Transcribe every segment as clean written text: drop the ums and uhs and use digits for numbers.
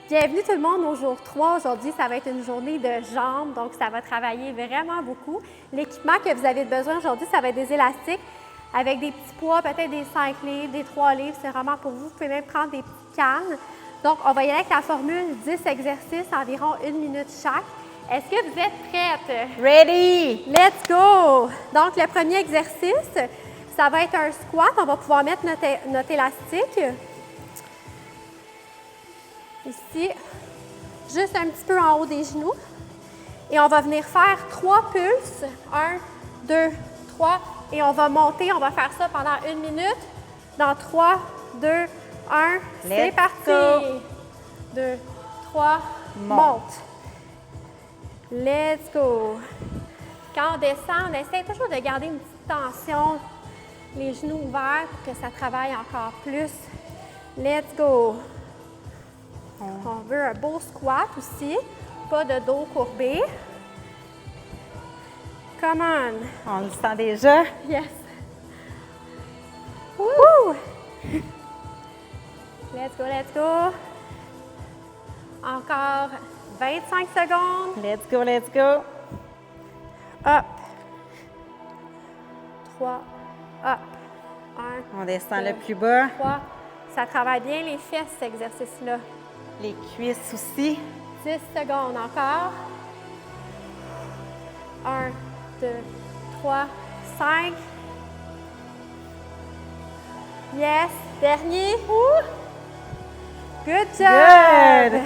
Bienvenue tout le monde au jour 3. Aujourd'hui, ça va être une journée de jambes, donc ça va travailler vraiment beaucoup. L'équipement que vous avez besoin aujourd'hui, ça va être des élastiques avec des petits poids, peut-être des 5 livres, des 3 livres, c'est vraiment pour vous. Vous pouvez même prendre des petites cannes. Donc, on va y aller avec la formule 10 exercices, environ 1 minute chaque. Est-ce que vous êtes prêtes? Ready! Let's go! Donc, le premier exercice, ça va être un squat. On va pouvoir mettre notre élastique ici, juste un petit peu en haut des genoux. Et on va venir faire 3 pulses. 1, 2, 3. Et on va monter. On va faire ça pendant 1 minute. Dans 3, 2, 1. C'est parti! 2, 3, monte. Let's go! Quand on descend, on essaie toujours de garder une petite tension, les genoux ouverts pour que ça travaille encore plus. Let's go! On veut un beau squat aussi, pas de dos courbé. Come on! On le sent déjà? Yes! Woo! Let's go, let's go! Encore 25 secondes. Let's go, let's go! Up. 3. Up. 1. On descend le plus bas. 3. Ça travaille bien les fesses, cet exercice-là. Les cuisses aussi. 10 secondes encore. 1, 2, 3, 5. Yes. Dernier. Good job! Good!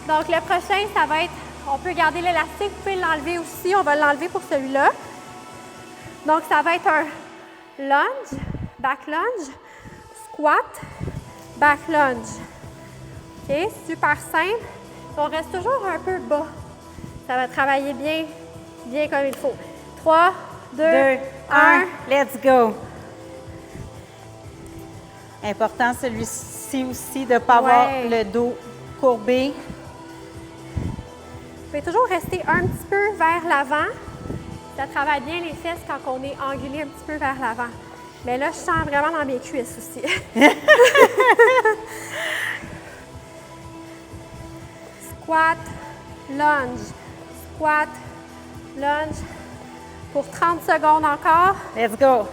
Donc, le prochain, ça va être, on peut garder l'élastique, vous pouvez l'enlever aussi. On va l'enlever pour celui-là. Donc, ça va être un lunge, back lunge, squat, back lunge. OK? Super simple. On reste toujours un peu bas. Ça va travailler bien, bien comme il faut. 3, 2, 1. Let's go! Important celui-ci aussi de ne pas avoir le dos courbé. Vous pouvez toujours rester un petit peu vers l'avant. Ça travaille bien les fesses quand on est angulé un petit peu vers l'avant. Mais là, je sens vraiment dans mes cuisses aussi. Squat, lunge, squat, lunge. Pour 30 secondes encore. Let's go!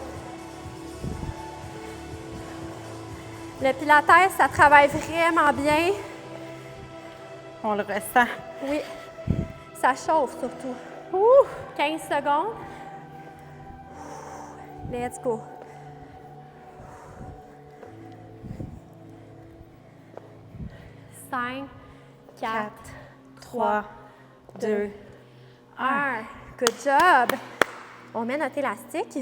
Le pilates, ça travaille vraiment bien. On le ressent. Oui, ça chauffe surtout. 15 secondes. Let's go. Cinq, 4, 3, 2, 1. Good job. On met notre élastique.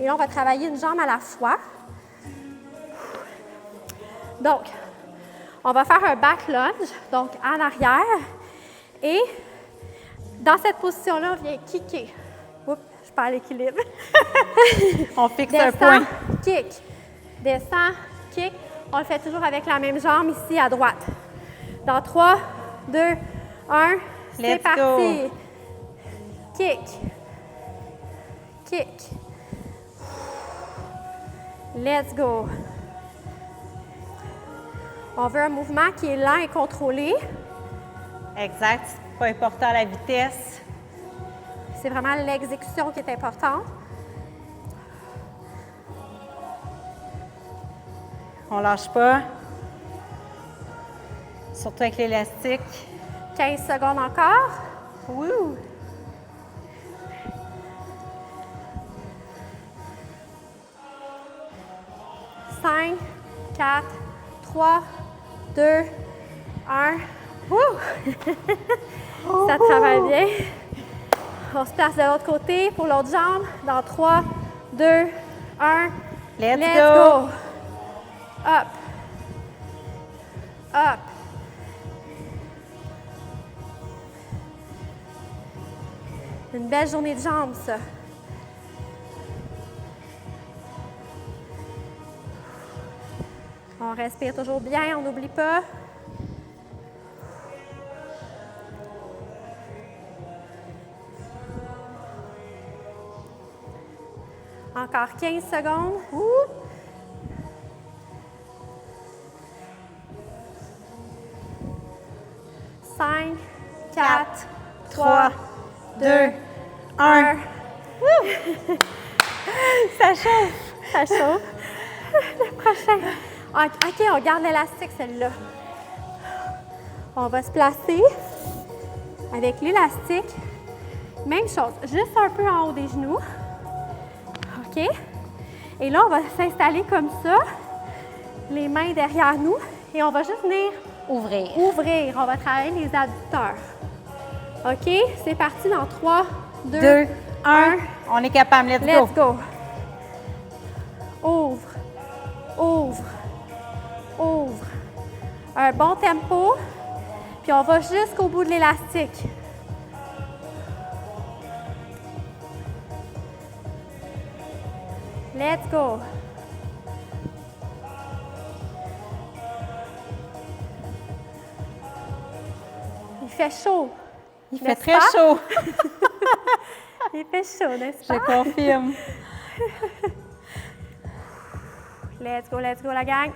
Et là, on va travailler une jambe à la fois. Donc, on va faire un back lunge, donc en arrière. Et dans cette position-là, on vient kicker. Oups, je perds l'équilibre. On fixe Descend, un point. kick. Descend, kick. On le fait toujours avec la même jambe ici à droite. Dans 3, 2, 1, c'est parti. Go. Kick. Kick. Let's go. On veut un mouvement qui est lent et contrôlé. Exact. C'est pas important la vitesse. C'est vraiment l'exécution qui est importante. On lâche pas. Surtout avec l'élastique. 15 secondes encore. Wouh! Cinq, 4, 3, 2, 1. Ça travaille bien. On se place de l'autre côté pour l'autre jambe. Dans 3, 2, 1. Let's go. Up. Up. Une belle journée de jambes, ça. On respire toujours bien, on n'oublie pas. Encore 15 secondes. 5, 4, 3, 2, 1. Ça chauffe. Ça chauffe. Le prochain. OK, on garde l'élastique, celle-là. On va se placer avec l'élastique. Même chose, juste un peu en haut des genoux. OK? Et là, on va s'installer comme ça, les mains derrière nous, et on va juste venir Ouvrir. ouvrir. On va travailler les adducteurs. OK? C'est parti dans 3, 2, 2, 1. 1. On est capable. Let's Let's go. go. Ouvre, ouvre, ouvre. Un bon tempo. Puis on va jusqu'au bout de l'élastique. Let's go. Il fait chaud. Il fait n'est-ce très pas? chaud. Il fait chaud, n'est-ce Je pas? confirme. Let's go la gang.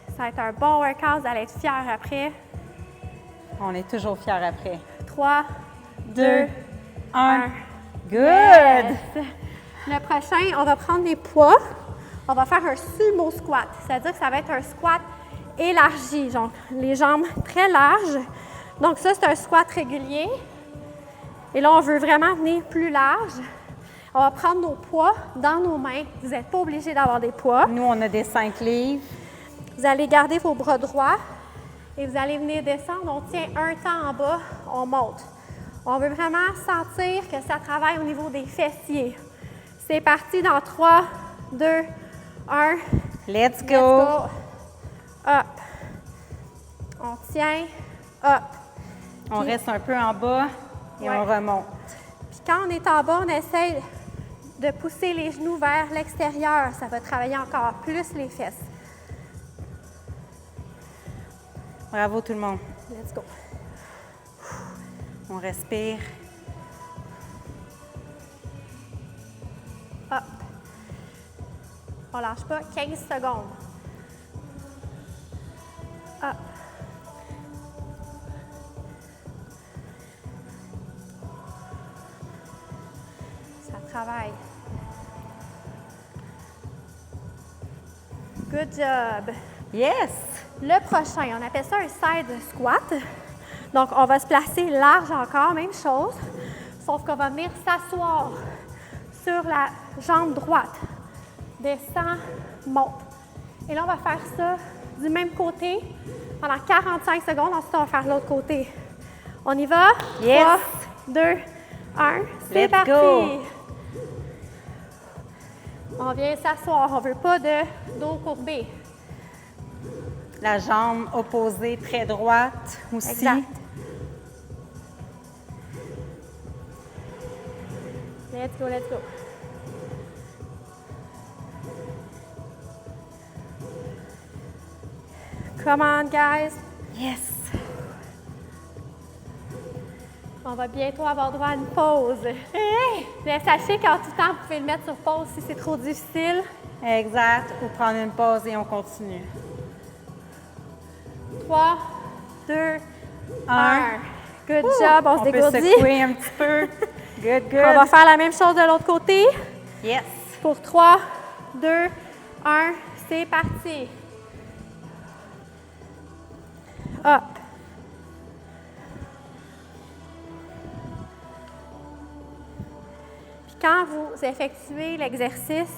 Ça va être un bon workout, vous allez être fiers après. On est toujours fiers après. 3, 2, 2, 1. 1. Good. Yes. Le prochain, on va prendre des poids. On va faire un sumo squat. C'est-à-dire que ça va être un squat élargi, donc les jambes très larges. Donc ça, c'est un squat régulier. Et là, on veut vraiment venir plus large. On va prendre nos poids dans nos mains. Vous n'êtes pas obligé d'avoir des poids. Nous, on a des 5 livres. Vous allez garder vos bras droits et vous allez venir descendre. On tient un temps en bas, on monte. On veut vraiment sentir que ça travaille au niveau des fessiers. C'est parti dans 3, 2, 1. Let's go. Let's go. Up. On tient. Up. On reste un peu en bas et Ouais. on remonte. Puis quand on est en bas, on essaie de pousser les genoux vers l'extérieur. Ça va travailler encore plus les fesses. Bravo tout le monde. Let's go. On respire. Up. On lâche pas. 15 secondes. Up. Ça travaille. Good job. Yes. Le prochain, on appelle ça un side squat. Donc, on va se placer large encore, même chose, sauf qu'on va venir s'asseoir sur la jambe droite. Descend, monte. Et là, on va faire ça du même côté pendant 45 secondes. Ensuite, on va faire l'autre côté. On y va? Yes. 3, 2, 1. C'est Let's parti. go. On vient s'asseoir. On ne veut pas de dos courbé. La jambe opposée très droite aussi. Exact. Let's go, let's go. Come on, guys. Yes. On va bientôt avoir droit à une pause. Mais sachez qu'en tout temps, vous pouvez le mettre sur pause si c'est trop difficile. Exact. Ou prendre une pause et on continue. 3, 2, 1. Un. Good job, on se peut dégourdit. secouer un petit peu. Good, good. On va faire la même chose de l'autre côté. Yes. Pour 3, 2, 1, c'est parti. Up. Puis quand vous effectuez l'exercice,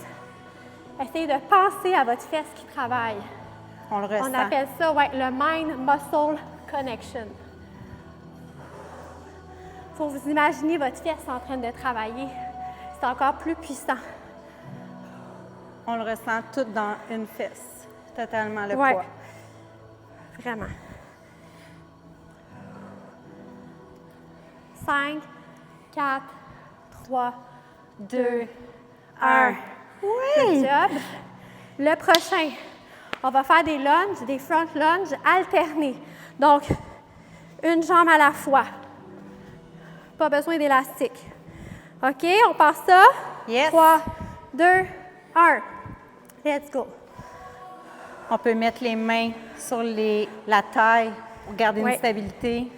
essayez de penser à votre fesse qui travaille. On le ressent. On appelle ça le mind-muscle connection. Il faut vous imaginer votre fesse en train de travailler. C'est encore plus puissant. On le ressent tout dans une fesse. Totalement le Ouais. poids. Vraiment. 5, 4, 3, 2, 1. Good job. Le prochain, on va faire des lunges, des front lunges alternés. Donc, une jambe à la fois. Pas besoin d'élastique. OK, on passe ça. Yes. 3, 2, 1. Let's go. On peut mettre les mains sur la taille pour garder Ouais. une stabilité.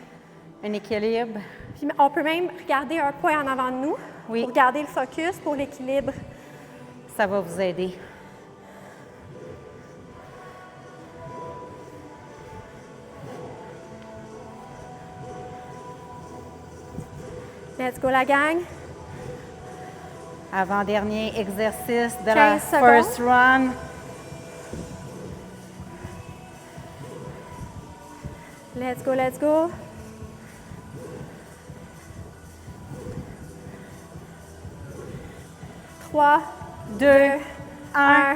Un équilibre. Puis on peut même regarder un point en avant de nous Oui. pour garder le focus, pour l'équilibre. Ça va vous aider. Let's go, la gang. Avant-dernier exercice de 15 la first secondes. run. Let's go, let's go. Trois, 2, 1. un.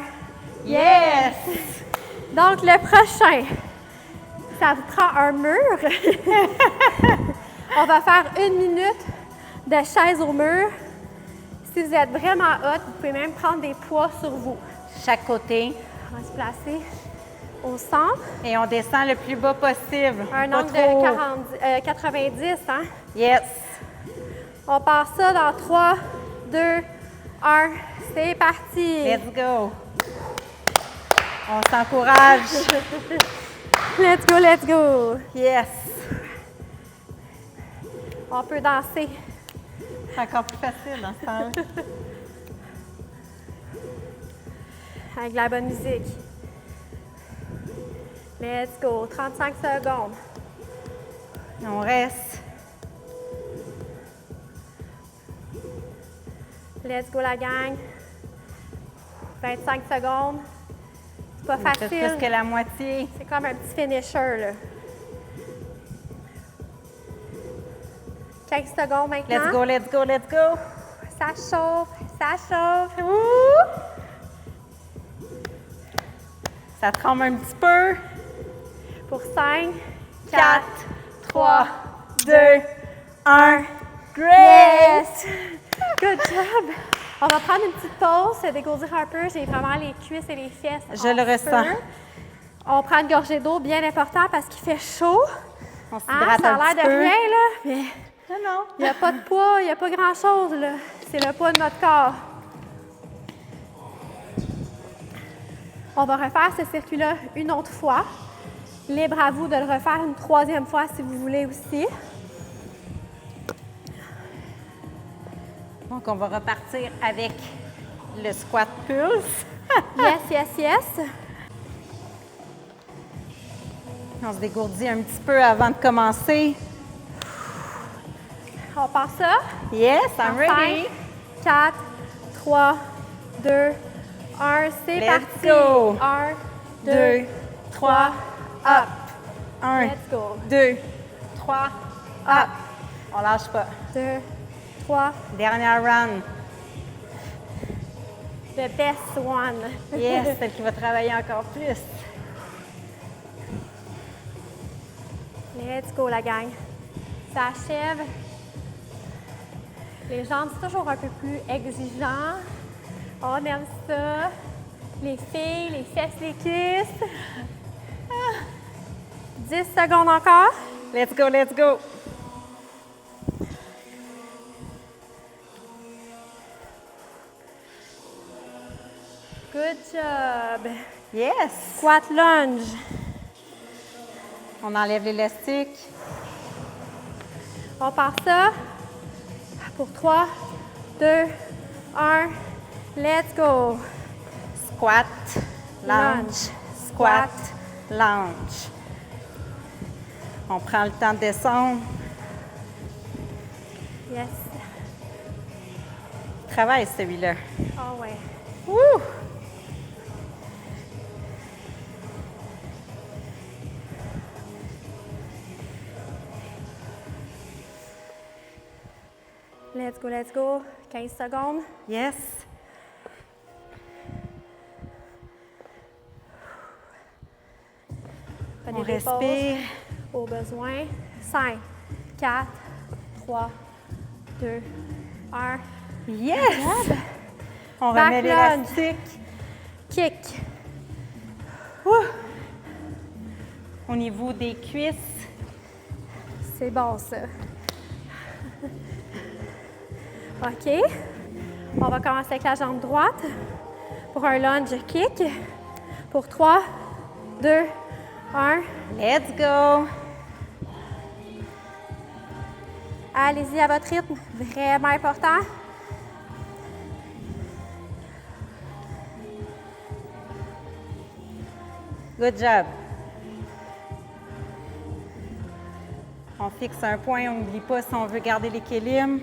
Yes! Donc, le prochain, ça vous prend un mur. On va faire 1 minute de chaise au mur. Si vous êtes vraiment hot, vous pouvez même prendre des poids sur vous. Chaque côté. On va se placer au centre. Et on descend le plus bas possible. Un Pas angle trop. de 90, hein? Yes! On part ça dans 3, 2, 1. C'est parti! Let's go! On s'encourage. Let's go, let's go! Yes! On peut danser. C'est encore plus facile dans ce temps-là. Avec la bonne musique. Let's go. 35 secondes. On reste. Let's go, la gang. 25 secondes. C'est pas On fait facile. plus que la moitié. C'est comme un petit finisher, là. 15 secondes maintenant. Let's go, let's go, let's go! Ça chauffe, ça chauffe. Ouh! Ça tremble un petit peu. Pour 5, 4, 3, 2, 1. Great! Yes! Good job! On va prendre une petite pause, se dégourdir un peu. J'ai vraiment les cuisses et les fesses. Je le en ressens. feu. On prend une gorgée d'eau, bien important, parce qu'il fait chaud. On Hein, s'hydrate ça a un l'air petit de peu. rien, là, mais Non, non. il n'y a pas de poids, il n'y a pas grand-chose, là. C'est le poids de notre corps. On va refaire ce circuit-là une autre fois. Libre à vous de le refaire une 3e fois si vous voulez aussi. Donc, on va repartir avec le squat pulse. Yes, yes, yes. On se dégourdit un petit peu avant de commencer. On part ça. Yes, I'm En ready. 5, 4, 3, 2, 1. C'est Let's parti. go. 1, 2, 2, 3, 3, up. 1, Let's go. 2, 3, Up. On lâche pas. 2, 3. Dernière run. The best one. Yes, celle qui va travailler encore plus. Let's go, la gang. Ça achève. Les jambes, c'est toujours un peu plus exigeant. On aime ça. Les filles, les fesses, les cuisses. 10 secondes encore. Let's go, let's go. Good job. Yes. Squat lunge. On enlève l'élastique. On part ça. Pour 3, 2, 1. Let's go. Squat, Lunge. lunge. Squat, lunge. On prend le temps de descendre. Yes. Travaille celui-là. Ah ouais. Wouh! Let's go, let's go. 15 secondes. Yes. Prenez On des pauses respire. au besoin. 5, 4, 3, 2, 1. Yes! On Back remet lunge. l'élastique. Kick. Ouh! Au niveau des cuisses. C'est bon, ça. OK. On va commencer avec la jambe droite pour un lunge kick. Pour 3, 2, 1. Let's go! Allez-y à votre rythme, vraiment important. Good job. On fixe un point, on n'oublie pas si on veut garder l'équilibre.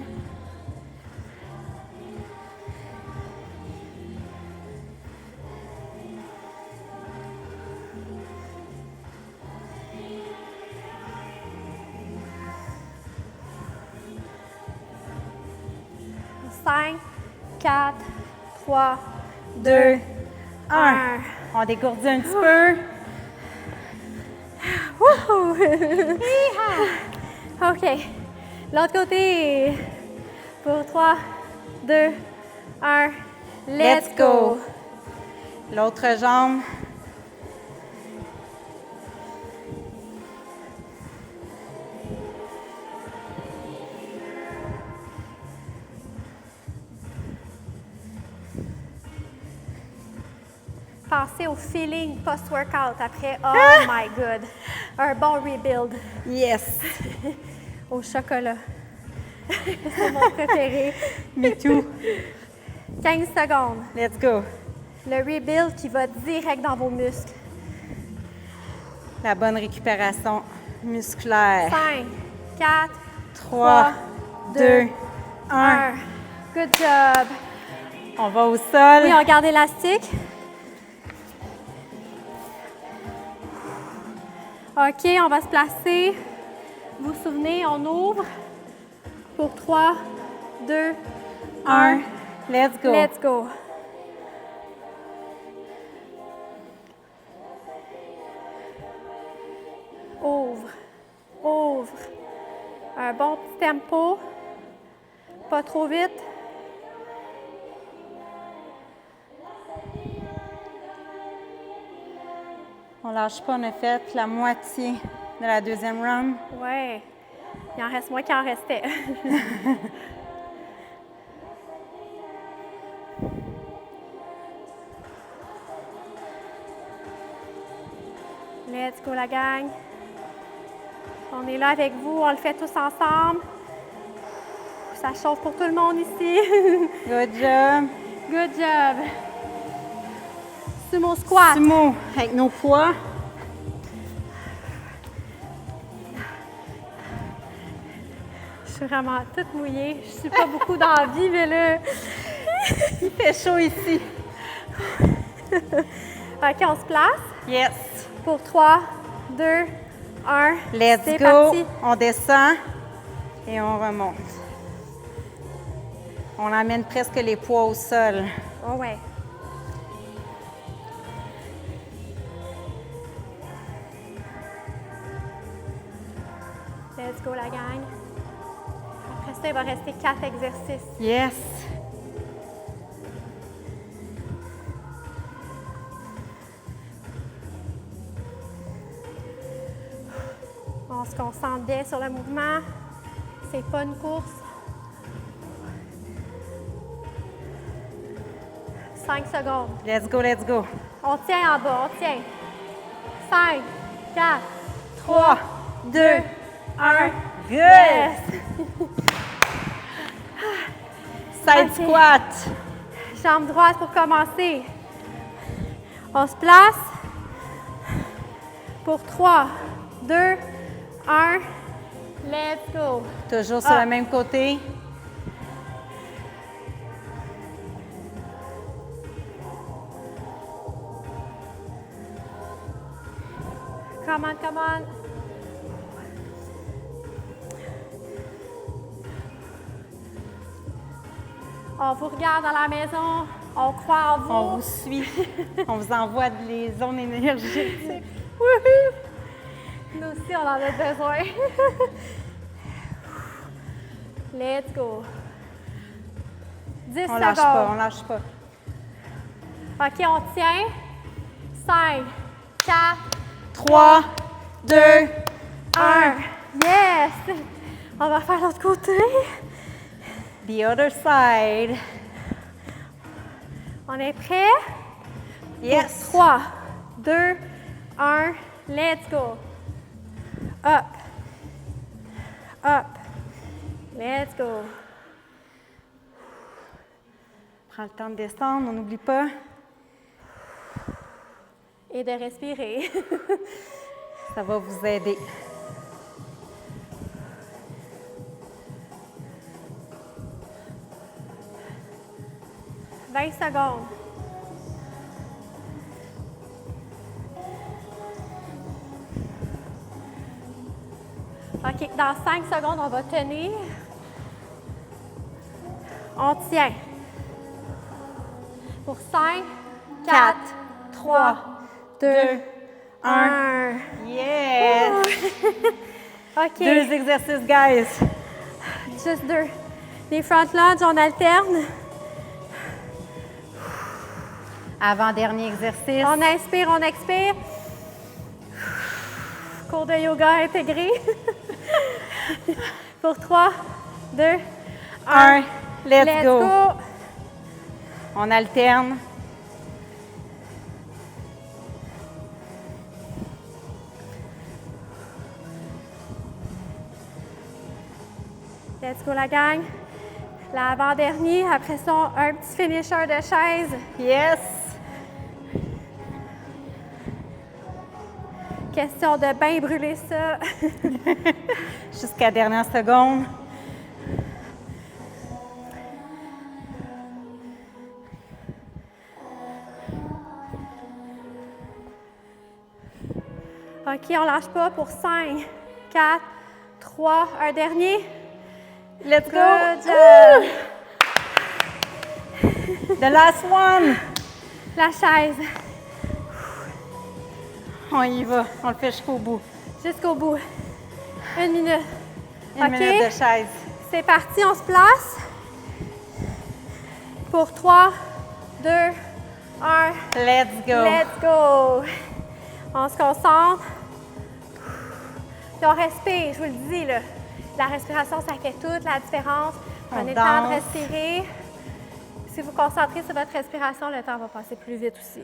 Cinq, 4, 3, 2, 1. 1. On dégourdit un petit peu. Wouhou! OK. L'autre côté. Pour 3, 2, 1. Let's go! L'autre jambe. Pensez au feeling post-workout après. Oh my God! Un bon rebuild Yes. au chocolat. C'est mon préféré. Me too. 15 secondes. Let's go. Le rebuild qui va direct dans vos muscles. La bonne récupération musculaire. 5, 4, 3, 2, 1. 1. Good job. On va au sol. Oui, on garde l'élastique. OK, on va se placer. Vous vous souvenez, on ouvre pour 3, 2, 1. Let's go. Let's go. Ouvre, ouvre. Un bon petit tempo. Pas trop vite. On lâche pas, on a fait la moitié de la deuxième round. Ouais. Il en reste moins qu'il en restait. Let's go la gang. On est là avec vous, on le fait tous ensemble. Ça chauffe pour tout le monde ici. Good job. Good job. Sumo squat. Sumo avec nos poids. Je suis vraiment toute mouillée. Je suis pas beaucoup dans la vie, mais là... Il fait chaud ici. OK, on se place. Yes. Pour 3, 2, 1. Let's C'est go. parti. On descend et on remonte. On amène presque les poids au sol. Oh ouais. Let's go la gang. Après ça, il va rester 4 exercices. Yes. On se concentre bien sur le mouvement. C'est pas une course. 5 secondes. Let's go, let's go. On tient en bas, on tient. 5, 4, 3, 2, 1. good. Yes! Side Ok. squat. Jambe droite pour commencer. On se place. Pour 3, 2, 1. Let's go. Toujours sur le même côté. Come on, come on. On vous regarde à la maison. On croit en vous. On vous suit. On vous envoie les zones énergétiques. Wouhou! Nous aussi, on en a besoin. Let's go. 10 On lâche pas, on secondes. lâche pas. OK, on tient. 5, 4, 3, 2, 1. Yes! On va faire l'autre côté. the other side. On est prêt? Yes. 3, 2, 1. Let's go. Up. Up. Let's go. Prends le temps de descendre, on n'oublie pas. Et de respirer. Ça va vous aider. « 20 secondes. OK, dans 5 secondes, on va tenir. On tient. Pour 5, 4, 3, 2, 1. Yes! OK, 2 exercices, guys. juste 2. Les front lunges, on alterne. Avant-dernier exercice. On inspire, on expire. Cours de yoga intégré. Pour 3, 2, 1. Let's go. On alterne. Let's go la gang. L'avant-dernier, après ça, un petit finisher de chaise. Yes! Question de bien brûler ça. Jusqu'à la dernière seconde. OK, on lâche pas pour 5, 4, 3, un dernier. Let's go! Good job. The last one! La chaise, On y va, on le fait jusqu'au bout. jusqu'au bout. 1 minute. Une OK, minute de chaise. c'est parti, on se place. Pour 3, 2, 1. Let's go! Let's go! On se concentre. Puis on respire, je vous le dis, là. La respiration, ça fait toute la différence. Prenez le temps de danse. respirer. Si vous vous concentrez sur votre respiration, le temps va passer plus vite aussi.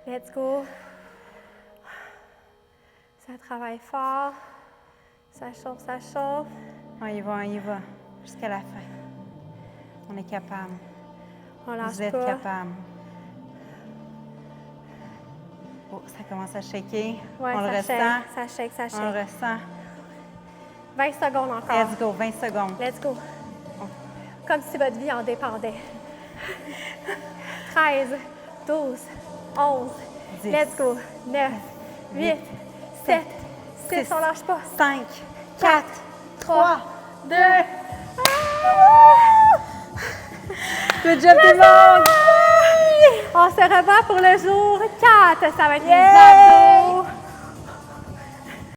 Let's go. Ça travaille fort. Ça chauffe, ça chauffe. On y va. Jusqu'à la fin. On est capable. On lâche Vous êtes pas. capable. Oh, ça commence à shaker. Ouais, on le ça ressent. shake, ça shake, ça On le shake. ressent. 20 secondes encore. Let's go, 20 secondes. Let's go. Comme si votre vie en dépendait. 13, 12, 11. 10. Let's go. 9, 8, 7, 6, on lâche pas. 5, 4, 3, 2. Good job tout le monde! On se revoit pour le jour 4. Ça va être les Yeah! abdos.